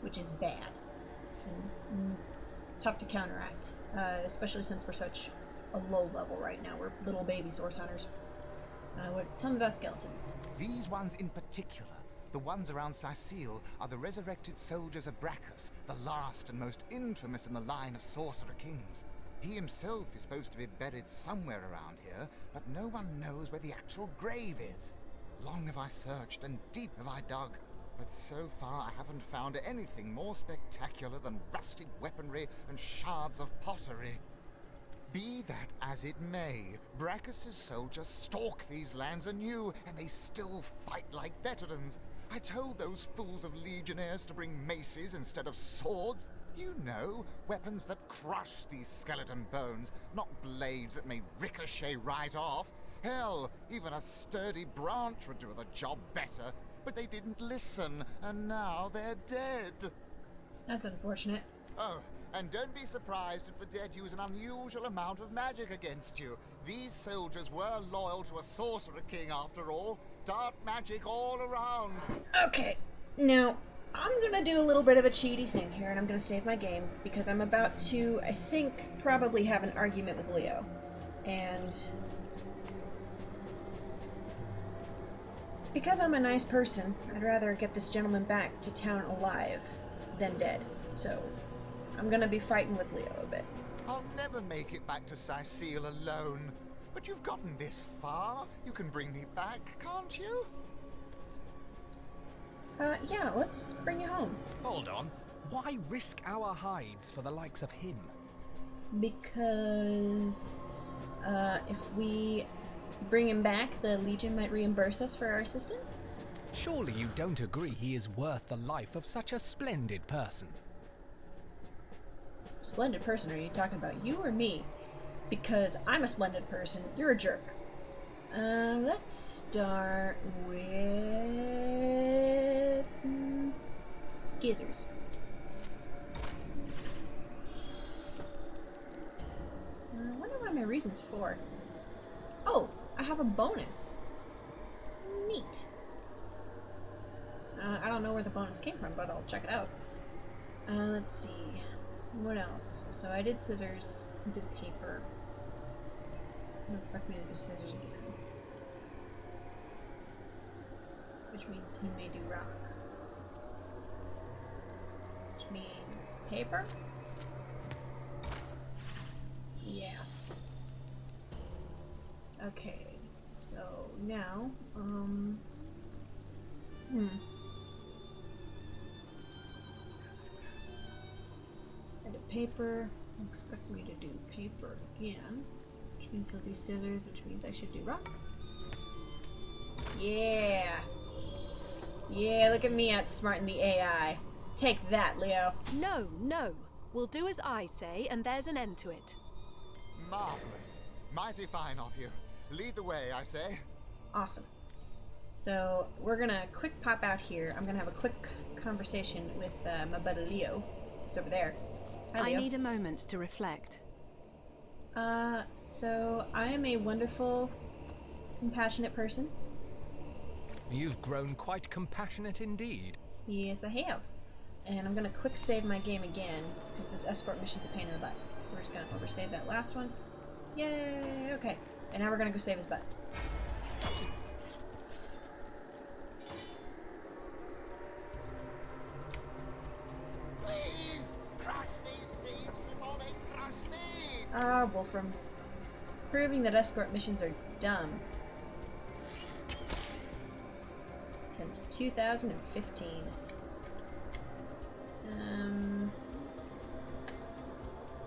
which is bad and tough to counteract, especially since we're such a low level right now. We're little baby source hunters. Tell me about skeletons. These ones in particular, the ones around Cecile, are the resurrected soldiers of Brachus, the last and most infamous in the line of sorcerer kings. He himself is supposed to be buried somewhere around here, but no one knows where the actual grave is. Long have I searched and deep have I dug, but so far I haven't found anything more spectacular than rusted weaponry and shards of pottery. Be that as it may, Brachus' soldiers stalk these lands anew, and they still fight like veterans. I told those fools of legionnaires to bring maces instead of swords. You know, weapons that crush these skeleton bones, not blades that may ricochet right off. Hell, even a sturdy branch would do the job better, but they didn't listen, and now they're dead. That's unfortunate. Oh, and don't be surprised if the dead use an unusual amount of magic against you. These soldiers were loyal to a sorcerer king after all. Dark magic all around. Okay, now I'm gonna do a little bit of a cheaty thing here, and I'm gonna save my game because I'm about to, I think, probably have an argument with Leo. And because I'm a nice person, I'd rather get this gentleman back to town alive than dead. So I'm gonna be fighting with Leo a bit. I'll never make it back to Cecile alone. But you've gotten this far. You can bring me back, can't you? Yeah, let's bring you home. Hold on. Why risk our hides for the likes of him? Because, if we bring him back, the Legion might reimburse us for our assistance? Surely you don't agree he is worth the life of such a splendid person? Splendid person, are you talking about you or me? Because I'm a splendid person, you're a jerk. Let's start with Skizzers. I wonder what my reason's for. Oh, I have a bonus. Neat. I don't know where the bonus came from, but I'll check it out. Let's see. What else? So I did scissors, I did paper. Don't expect me to do scissors again. Which means he may do rock. Which means paper? Yeah. Okay, so now, I did paper. Don't expect me to do paper again. Which means he'll do scissors, which means I should do rock. Yeah! Yeah, look at me outsmarting the AI. Take that, Leo. No, no. We'll do as I say, and there's an end to it. Marvelous. Mighty fine of you. Lead the way, I say. Awesome. So, we're gonna quick pop out here. I'm gonna have a quick conversation with my buddy Leo. He's over there. Hi, Leo. I need a moment to reflect. So I am a wonderful, compassionate person. You've grown quite compassionate indeed. Yes, I have. And I'm gonna quick save my game again, because this escort mission's a pain in the butt. So we're just gonna oversave that last one. Yay! Okay. And now we're gonna go save his butt. Please, crush these thieves before they crush me! Ah, Wolfram. Proving that escort missions are dumb. Since 2015.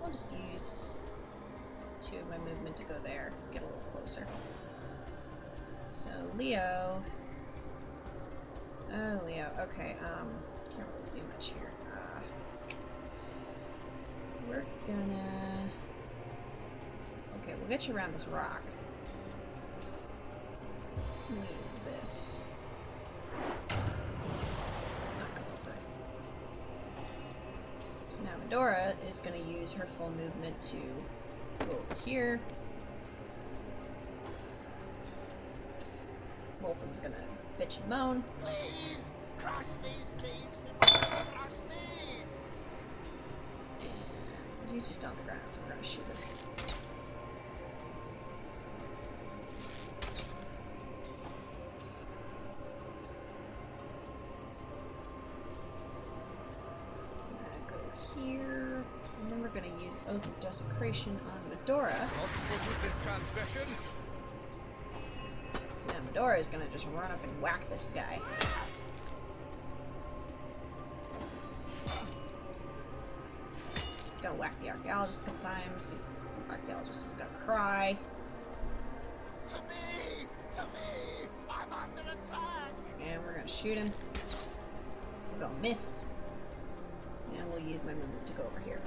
I'll just use 2 of my movement to go there, get a little closer. So, Leo. Oh, Leo. Okay, can't really do much here. We're gonna... Okay, we'll get you around this rock. Let me use this. Not go over. So now Medora is going to use her full movement to go over here. Wolfram's going to bitch and moan. Please, crush these thieves before they crush me! He's just on the ground, so we're going to shoot him. Oath of Desecration on Medora. With this transgression. So now Medora is gonna just run up and whack this guy. He's gonna whack the archaeologist a couple times. He's archaeologist is gonna cry. To me! To me! I'm under attack! And we're gonna shoot him. We're gonna miss. And we'll use my movement to go over here.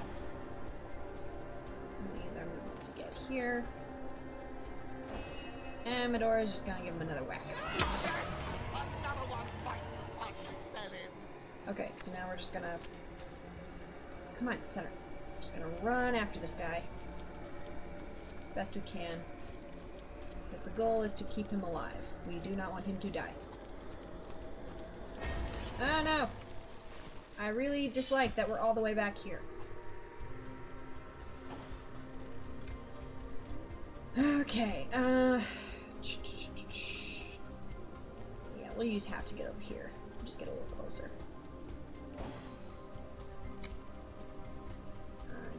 We'll use our movement to get here. And Medora's just gonna give him another whack. Okay, so now we're just gonna... Come on, center. Just gonna run after this guy. As best we can. Because the goal is to keep him alive. We do not want him to die. Oh no! I really dislike that we're all the way back here. Okay, yeah, we'll use half to get over here. Just get a little closer.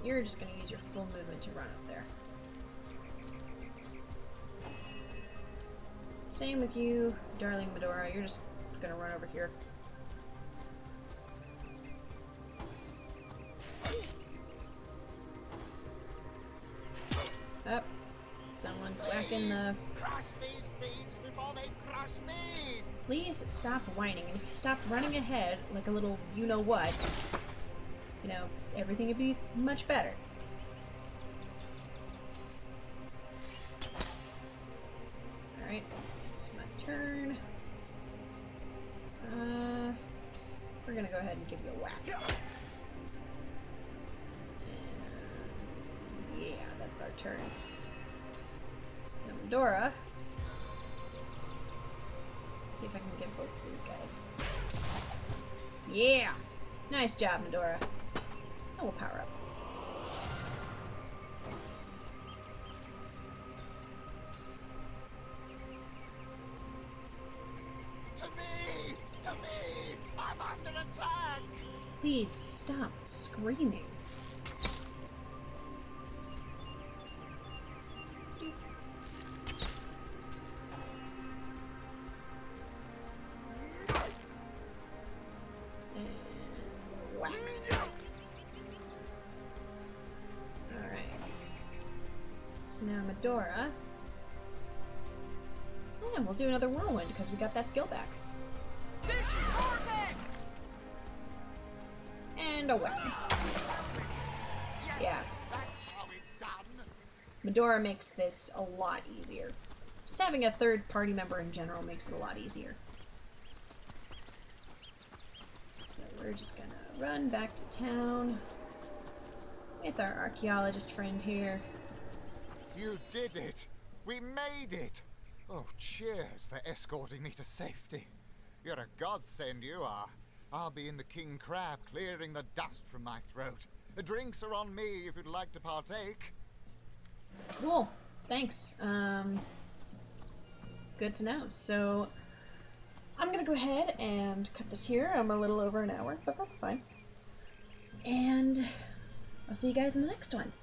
You're just gonna use your full movement to run up there. Same with you, darling Medora. You're just gonna run over here. Up. Someone's whacking the... Crush these fiends before they crush me! Please stop whining. And if you stop running ahead like a little you-know-what, you know, everything would be much better. Alright, it's my turn. We're gonna go ahead and give you a whack. And, yeah, that's our turn. So Medora. Let's see if I can get both of these guys. Yeah! Nice job, Medora. Oh, we'll power up. To me! To me! I'm under attack! Please stop screaming. Now Medora. And we'll do another whirlwind because we got that skill back. Vicious vortex! And a whack. Yeah. Medora makes this a lot easier. Just having a third party member in general makes it a lot easier. So we're just gonna run back to town with our archaeologist friend here. You did it! We made it! Oh, cheers for escorting me to safety. You're a godsend, you are. I'll be in the King Crab clearing the dust from my throat. The drinks are on me if you'd like to partake. Cool. Thanks. Good to know. So, I'm gonna go ahead and cut this here. I'm a little over an hour, but that's fine. And I'll see you guys in the next one.